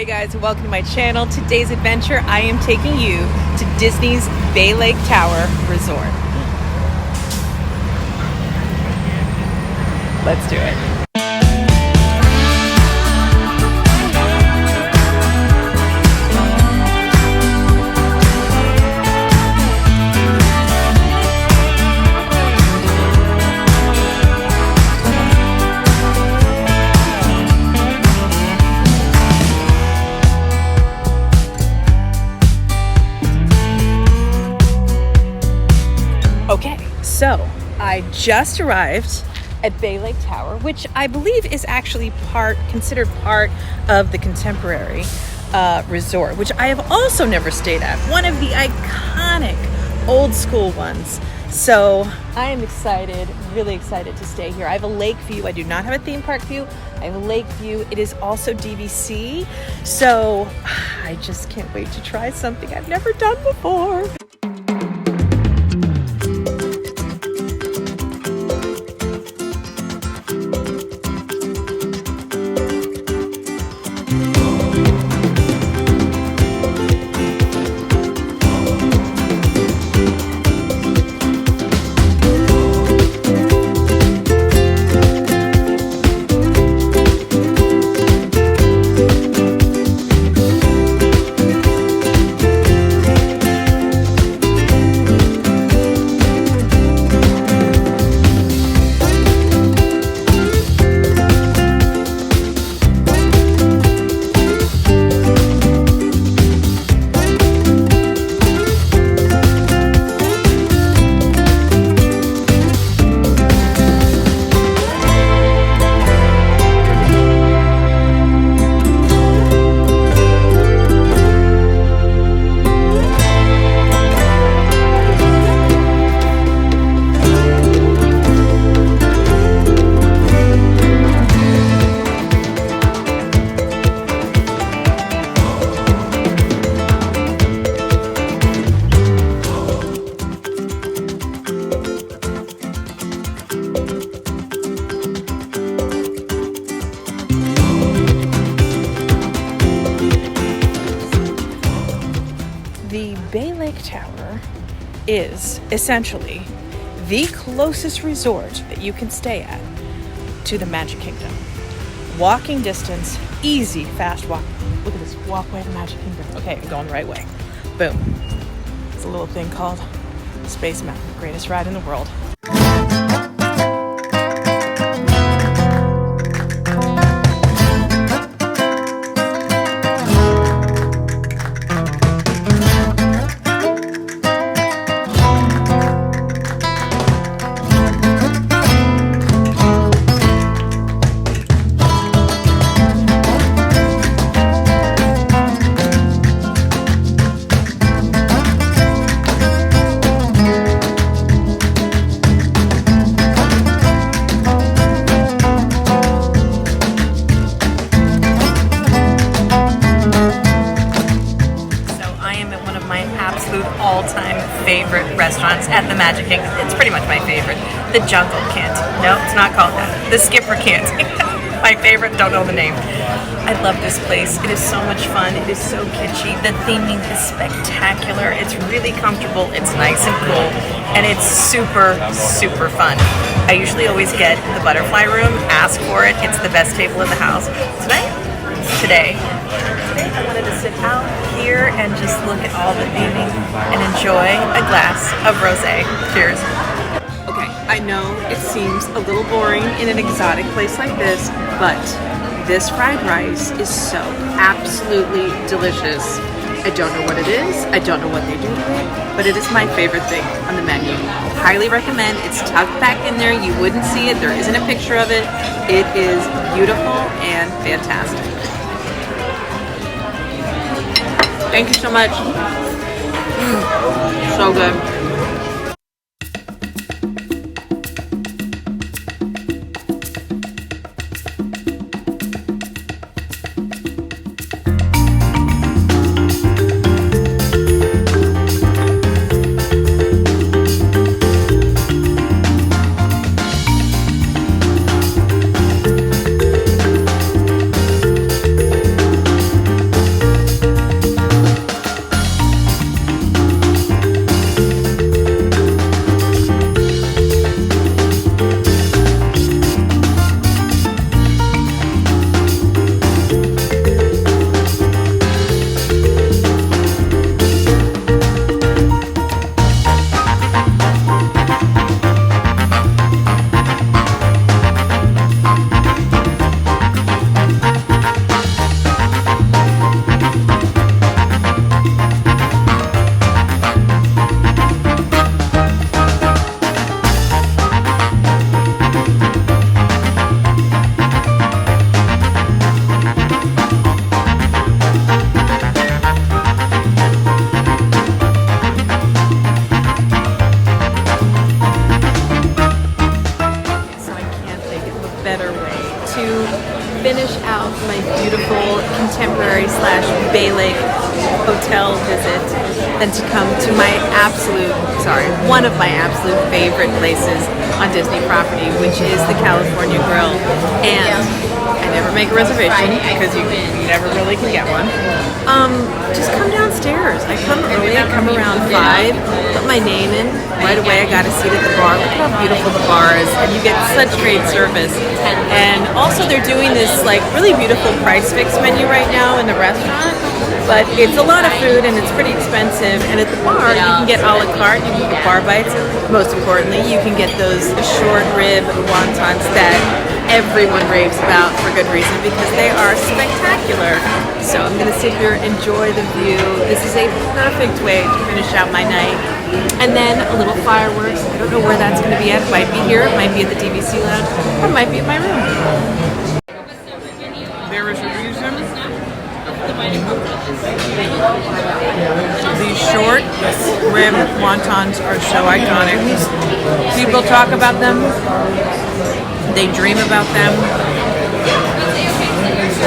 Hey guys, welcome to my channel. Today's adventure, I am taking you to Disney's Bay Lake Tower Resort. Let's do it. Okay, so I just arrived at Bay Lake Tower, which I believe is actually considered part of the Contemporary Resort, which I have also never stayed at. One of the iconic old school ones. So I am excited, really excited to stay here. I have a lake view. I do not have a theme park view. I have a lake view. It is also DVC. So I just can't wait to try something I've never done before. The Bay Lake Tower is essentially the closest resort that you can stay at to the Magic Kingdom. Walking distance, easy, fast walk. Look at this walkway to Magic Kingdom. Okay, I'm going the right way. Boom. It's a little thing called Space Mountain, greatest ride in the world. All-time favorite restaurants at the Magic Kingdom. It's pretty much my favorite. The Jungle Canteen. No, it's not called that. The Skipper Canteen. My favorite, don't know the name. I love this place. It is so much fun. It is so kitschy. The theming is spectacular. It's really comfortable. It's nice and cool. And it's super, super fun. I usually always get the butterfly room, ask for it. It's the best table in the house. Today, I wanted to sit out here and just look at all the theming and enjoy a glass of rosé. Cheers. Okay, I know it seems a little boring in an exotic place like this, but this fried rice is so absolutely delicious. I don't know what it is. I don't know what they do to it, but it is my favorite thing on the menu. Highly recommend. It's tucked back in there. You wouldn't see it. There isn't a picture of it. It is beautiful and fantastic. Thank you so much. So good. / Bay Lake hotel visit than to come to one of my absolute favorite places on Disney property, which is the California Grill. And I never make a reservation because you never really can get one. Just come downstairs. I come early, I come around 5, put my name in. Right away I got a seat at the bar. Look how beautiful the bar is, and you get such great service. And also they're doing this like really beautiful price fix menu right now in the restaurant, but it's a lot of food and it's pretty expensive. And at the bar you can get a la carte, you can get bar bites. Most importantly, you can get those short rib wontons that everyone raves about for good reason because they are spectacular. So I'm gonna sit here, enjoy the view. This is a perfect way to finish out my night. And then a little fireworks. I don't know where that's gonna be at. It might be here, it might be at the DVC lounge, or it might be in my room. There is a reason these short rib wontons are so iconic. People talk about them. They dream about them.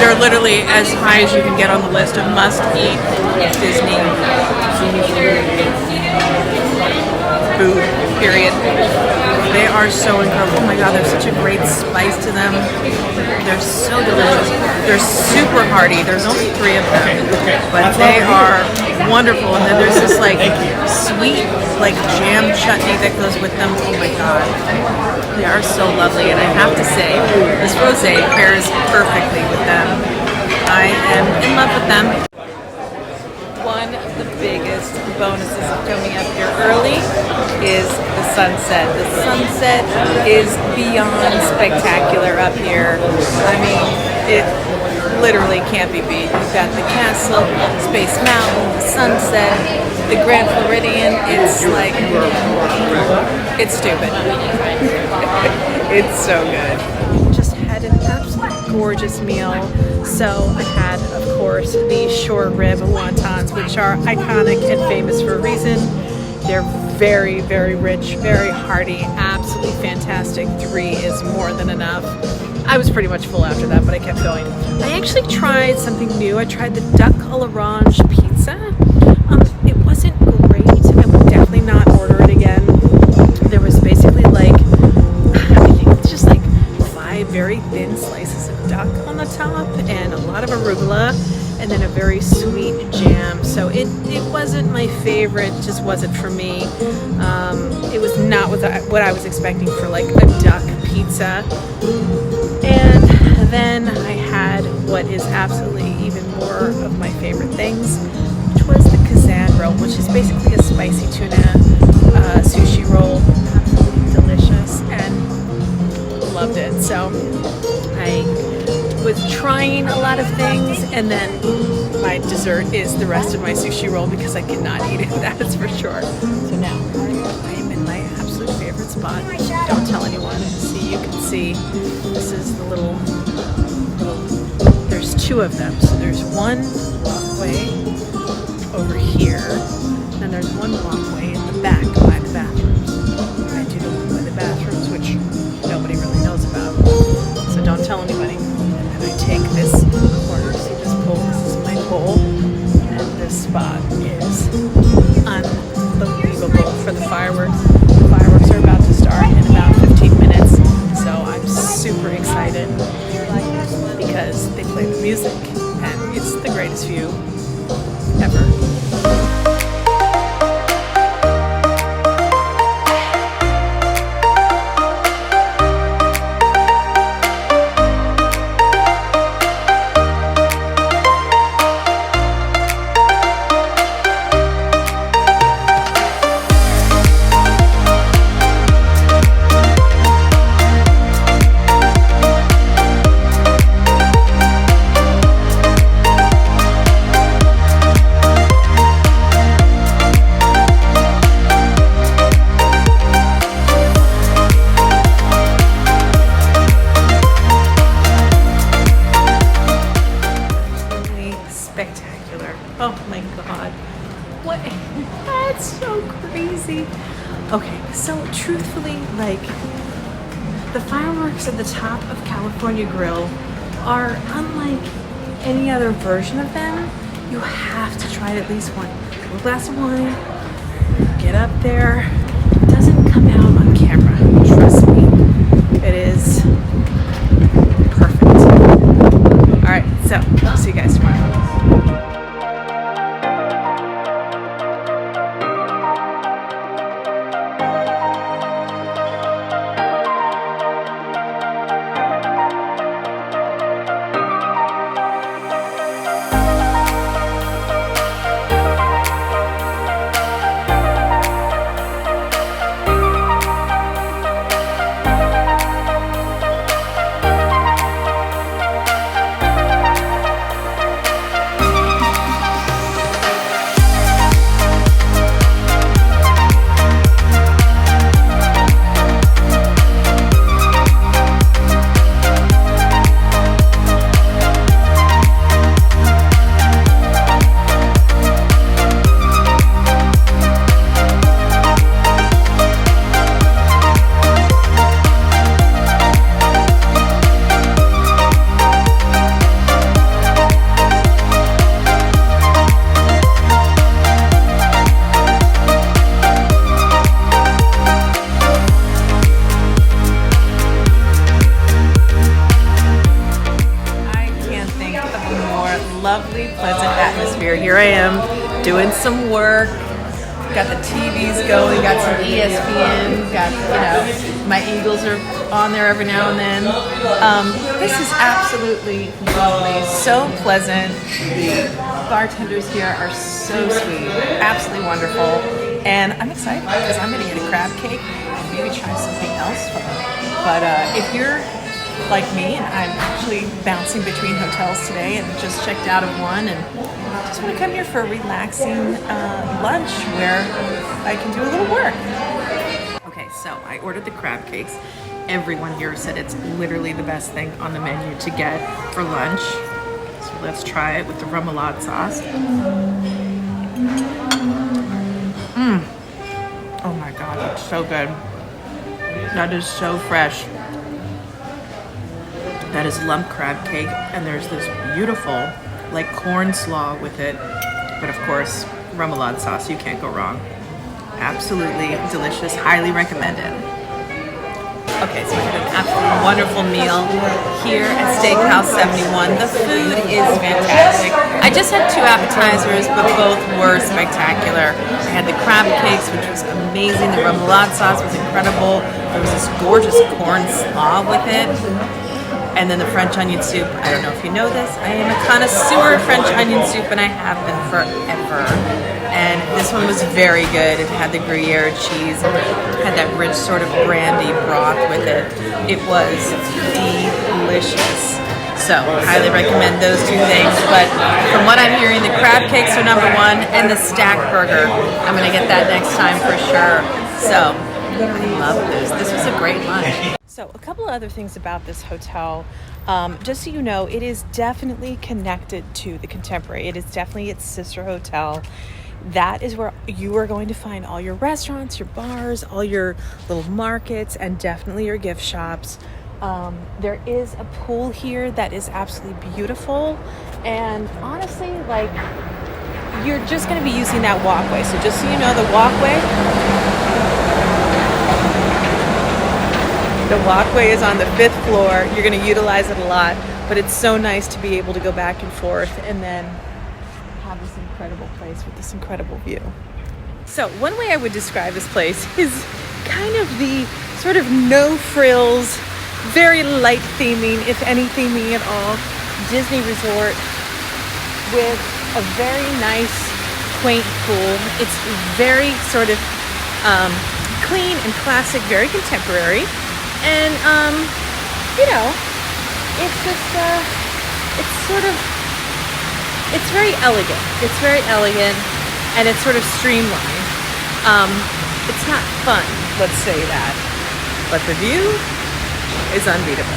They're literally as high as you can get on the list of must-eat Disney food, period. They are so incredible. Oh my god, there's such a great spice to them. They're so delicious. They're super hearty. There's only 3 of them, but they are wonderful. And then there's this like sweet like jam chutney that goes with them. Oh my god. They are so lovely, and I have to say, this rosé pairs perfectly with them. I am in love with them. One of the biggest bonuses of coming up here early is the sunset. The sunset is beyond spectacular up here. I mean, it literally can't be beat. You've got the castle, Space Mountain, the sunset, the Grand Floridian. It's like, it's stupid. It's so good. Just had an absolutely gorgeous meal. So I had, of course, the short rib wontons, which are iconic and famous for a reason. They're very, very rich, very hearty, absolutely fantastic. 3 is more than enough. I was pretty much full after that, but I kept going. I actually tried something new. I tried the duck à l'orange pizza. It wasn't great. I would definitely not order it again. There was basically like, I think it's just like 5 very thin slices of duck on the top and a lot of arugula and then a very sweet jam. So it wasn't my favorite, just wasn't for me. It was not what I was expecting for like a duck pizza. And then I had what is absolutely even more of my favorite things, which was the Kazan roll, which is basically a spicy tuna sushi roll. Absolutely delicious and loved it. So I was trying a lot of things, and then my dessert is the rest of my sushi roll because I cannot eat it, that's for sure. So now I am in my absolute favorite spot. Don't tell anyone. See, you can see this is the little, there's 2 of them. So there's one walkway over here, and there's one walkway in the back by the bathrooms. I do know by the bathrooms, which nobody really knows about. So don't tell anybody. And I take this corner, see this pole, this is my pole, and this spot is unbelievable for the fireworks. The fireworks are about to start in about 15 minutes, so I'm super excited because they play the music, and it's the greatest view ever. Oh my god. What? That's so crazy. Okay, so truthfully, like, the fireworks at the top of California Grill are unlike any other version of them, you have to try it at least one. A little glass of wine, get up there. It doesn't come out on camera, trust me. It is perfect. All right, so I'll see you guys tomorrow. Lovely, pleasant atmosphere. Here I am doing some work. Got the TVs going, got some ESPN, got, my Eagles are on there every now and then. This is absolutely lovely, so pleasant. The bartenders here are so sweet, absolutely wonderful. And I'm excited because I'm gonna get a crab cake and maybe try something else fun. But if you're like me, and I'm actually bouncing between hotels today and just checked out of one, and just want to come here for a relaxing lunch where I can do a little work. Okay, so I ordered the crab cakes. Everyone here said it's literally the best thing on the menu to get for lunch. So let's try it with the remoulade sauce. Oh my God, that's so good. That is so fresh. That is lump crab cake, and there's this beautiful, like, corn slaw with it. But of course, remoulade sauce, you can't go wrong. Absolutely delicious, highly recommended. Okay, so we had an absolutely wonderful meal here at Steakhouse 71. The food is fantastic. I just had 2 appetizers, but both were spectacular. I had the crab cakes, which was amazing. The remoulade sauce was incredible. There was this gorgeous corn slaw with it. And then the French onion soup. I don't know if you know this. I am a connoisseur of French onion soup, and I have been forever. And this one was very good. It had the Gruyere cheese, had that rich sort of brandy broth with it. It was delicious. So, highly recommend those 2 things. But from what I'm hearing, the crab cakes are number 1, and the stack burger. I'm gonna get that next time for sure. So, I love this. This was a great lunch. So a couple of other things about this hotel. Just so you know, it is definitely connected to the Contemporary. It is definitely its sister hotel. That is where you are going to find all your restaurants, your bars, all your little markets, and definitely your gift shops. There is a pool here that is absolutely beautiful. And honestly, like, you're just going to be using that walkway. So just so you know, the walkway is on the 5th floor. You're going to utilize it a lot, but it's so nice to be able to go back and forth and then have this incredible place with this incredible view. So one way I would describe this place is kind of the sort of no frills, very light theming, if any theming at all, Disney resort with a very nice, quaint pool. It's very sort of clean and classic, very contemporary. And, it's just, it's very elegant. It's very elegant, and it's sort of streamlined. It's not fun, let's say that, but the view is unbeatable.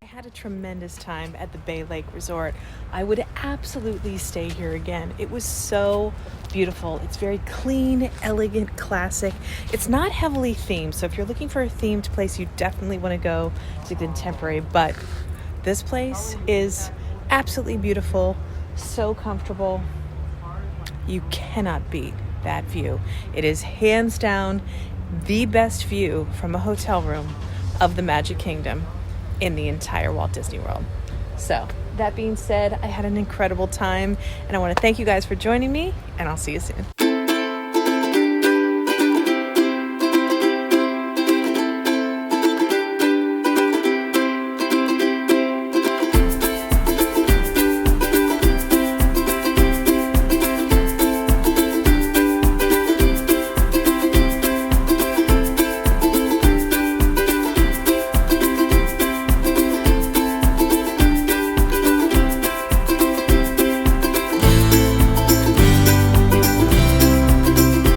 I had a tremendous time at the Bay Lake Resort. I would absolutely stay here again. It was so beautiful. It's very clean, elegant, classic. It's not heavily themed, so if you're looking for a themed place, you definitely want to go to Contemporary, but this place is Absolutely beautiful, so comfortable. You cannot beat that view. It is hands down the best view from a hotel room of the Magic Kingdom in the entire Walt Disney World. So that being said, I had an incredible time, and I want to thank you guys for joining me, and I'll see you soon.